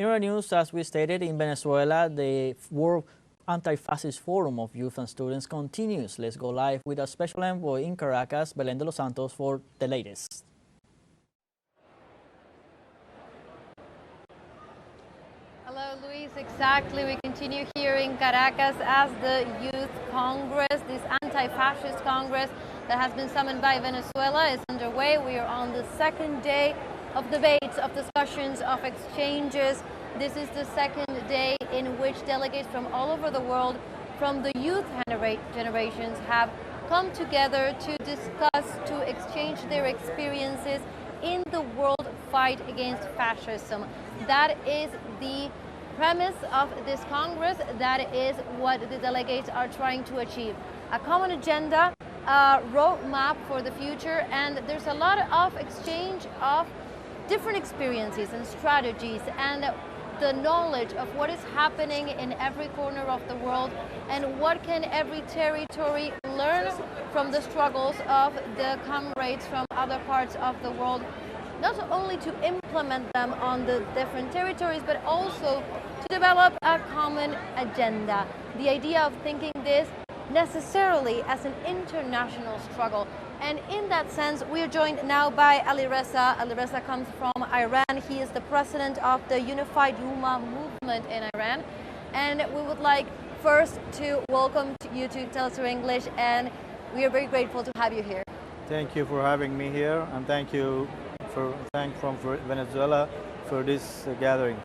In our news, as we stated, in Venezuela, the World Anti-Fascist Forum of Youth and Students continues. Let's go live with a special envoy in Caracas, Belén de los Santos, for the latest. Hello, Luis. Exactly. We continue here in Caracas as the Youth Congress, this anti-fascist Congress that has been summoned by Venezuela, is underway. We are on the second day of debates, of discussions, of exchanges. This is the second day in which delegates from all over the world, from the youth generations, have come together to discuss, to exchange their experiences in the world fight against fascism. That is the premise of this Congress. That is what the delegates are trying to achieve. A common agenda, a roadmap for the future, and there's a lot of exchange of different experiences and strategies and the knowledge of what is happening in every corner of the world and what can every territory learn from the struggles of the comrades from other parts of the world, not only to implement them on the different territories, but also to develop a common agenda. The idea of thinking this necessarily as an international struggle. And in that sense, we are joined now by Alizera. Alizera comes from Iran. He is the president of the Unified Ummah movement in Iran. And we would like first to welcome you to teleSUR English, and we are very grateful to have you here. Thank you for having me here, and thank from Venezuela for this gathering.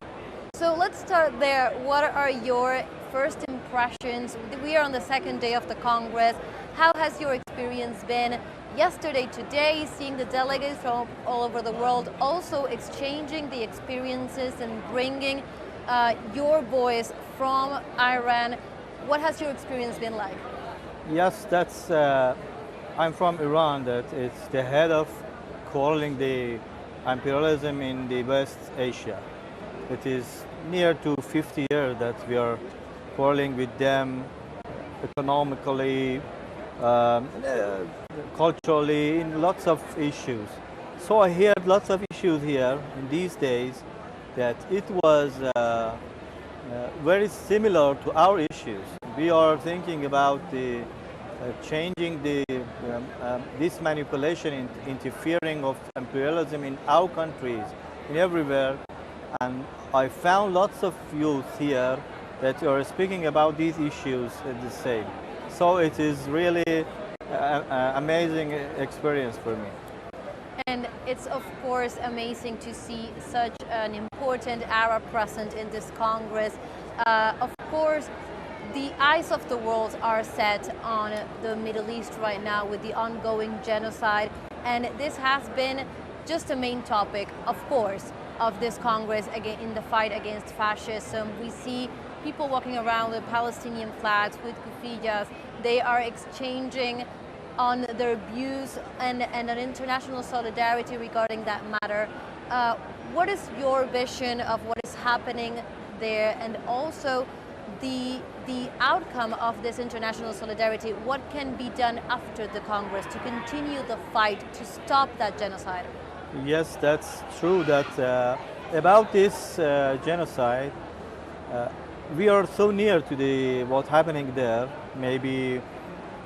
So let's start there. What are your first impressions? We are on the second day of the Congress. How has your experience been yesterday, today, seeing the delegates from all over the world also exchanging the experiences and bringing your voice from Iran? What has your experience been like? Yes, I'm from Iran. That it's the head of calling the imperialism in the West Asia. It is near to 50 years that we are quarreling with them economically, culturally, in lots of issues. So I hear lots of issues here in these days that it was very similar to our issues. We are thinking about the changing this manipulation, interfering of imperialism in our countries, in everywhere. And I found lots of youth here that are speaking about these issues the same. So it is really an amazing experience for me. And it's of course amazing to see such an important Arab present in this Congress. Of course, the eyes of the world are set on the Middle East right now with the ongoing genocide. And this has been just a main topic, of course, of this Congress in the fight against fascism. We see people walking around with Palestinian flags, with kufiyas. They are exchanging on their views and an international solidarity regarding that matter. What is your vision of what is happening there, and also the outcome of this international solidarity? What can be done after the Congress to continue the fight to stop that genocide? Yes, that's true. That about this genocide, we are so near to what's happening there. Maybe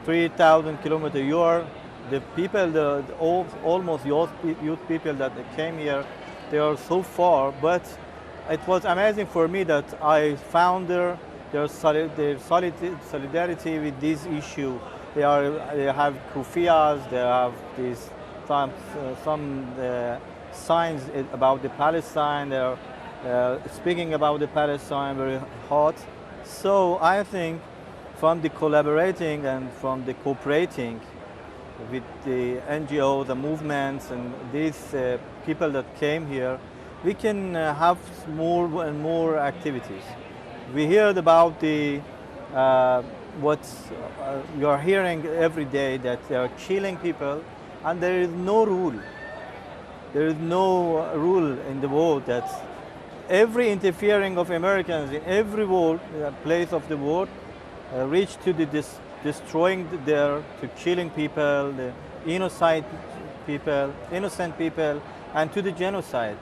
3,000 kilometers. The people, almost youth people that came here, they are so far. But it was amazing for me that I found their solidarity with this issue. They have kufiyas. They have these some signs about the Palestine. They're speaking about the Palestine very hot. So I think from the collaborating and from the cooperating with the NGO, the movements, and these people that came here, we can have more and more activities. We heard about what you are hearing every day, that they are killing people, and there is no rule. There is no rule in the world that every interfering of Americans in every place of the world reach to the destroying to killing people, the innocent people, and to the genocide.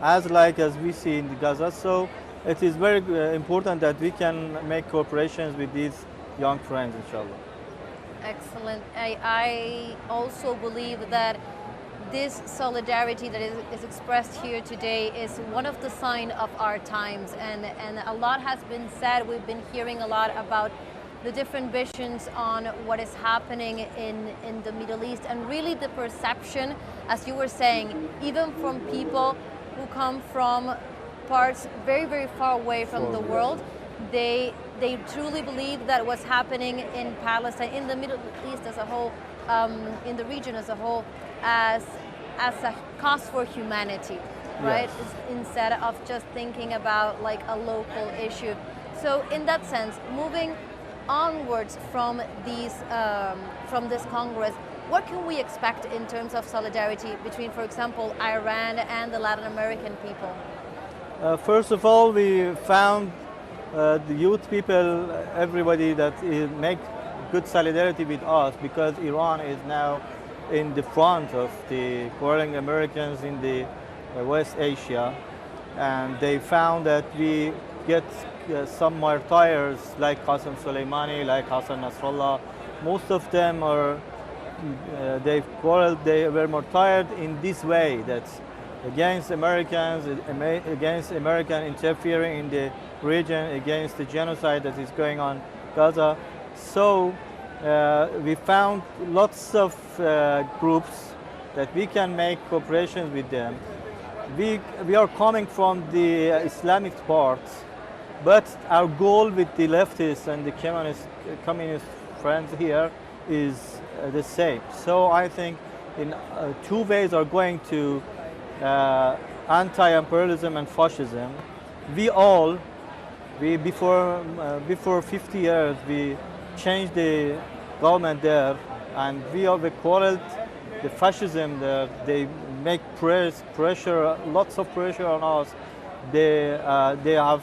as like as we see in Gaza. So it is very important that we can make cooperations with these young friends, inshallah. Excellent. I also believe that this solidarity that is expressed here today is one of the signs of our times, and a lot has been said. We've been hearing a lot about the different visions on what is happening in the Middle East, and really the perception, as you were saying, even from people who come from parts very, very far away from the world, they truly believe that what's happening in Palestine, in the Middle East as a whole, in the region as a whole, as a cause for humanity, right? Yes. Instead of just thinking about like a local issue. So in that sense, moving onwards from these from this Congress, what can we expect in terms of solidarity between, for example, Iran and the Latin American people? First of all, we found the youth people, everybody that make good solidarity with us, because Iran is now in the front of the quarreling Americans in the West Asia, and they found that we get some martyrs like Qasem Soleimani, like Hassan Nasrallah. Most of them are they quarreled, they were martyred in this way, that against Americans, against American interfering in the region, against the genocide that is going on Gaza. So we found lots of groups that we can make cooperations with them. We are coming from the Islamic part, but our goal with the leftists and the communist friends here is the same. So I think in two ways are going to anti-imperialism and fascism. Before 50 years, we changed the government there, and we quarreled the fascism there. They make pressure, lots of pressure on us. They have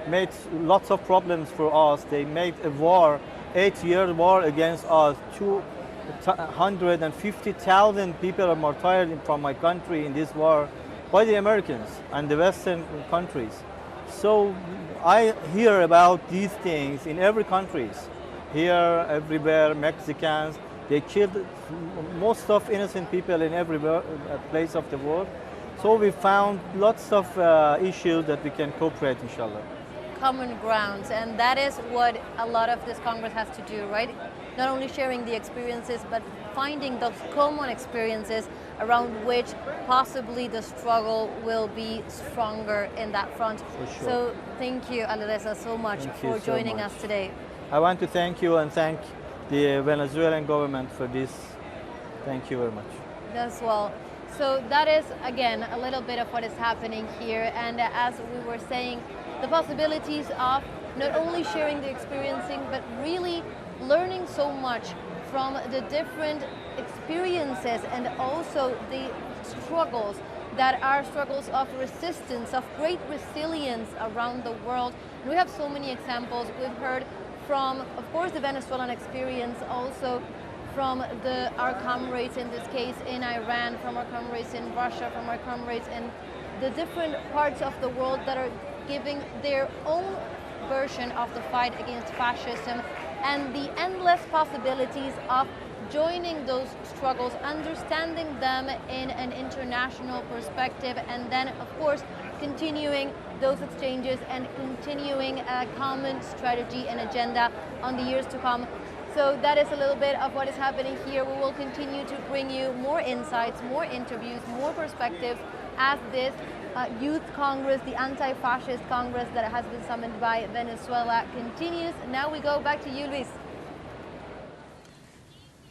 made lots of problems for us. They made a war, 8-year war against us. 250,000 people are martyred from my country in this war by the Americans and the Western countries. So I hear about these things in every country. Here, everywhere, Mexicans, they killed most of innocent people in every place of the world. So we found lots of issues that we can cooperate, inshallah. Common grounds, and that is what a lot of this Congress has to do, right? Not only sharing the experiences, but finding those common experiences around which possibly the struggle will be stronger in that front. For sure. So thank you, Alizera, so much for joining us today. I want to thank you and thank the Venezuelan government for this. Thank you very much. As well. So that is, again, a little bit of what is happening here. And as we were saying, the possibilities of not only sharing the experiencing, but really learning so much from the different experiences and also the struggles that are struggles of resistance, of great resilience around the world. And we have so many examples. We've heard from, of course, the Venezuelan experience, also from our comrades in this case in Iran, from our comrades in Russia, from our comrades in the different parts of the world that are giving their own version of the fight against fascism, and the endless possibilities of joining those struggles, understanding them in an international perspective, and then, of course, continuing those exchanges and continuing a common strategy and agenda on the years to come. So that is a little bit of what is happening here. We will continue to bring you more insights, more interviews, more perspectives as this Youth Congress, the Anti-Fascist Congress that has been summoned by Venezuela, continues. Now we go back to you, Luis.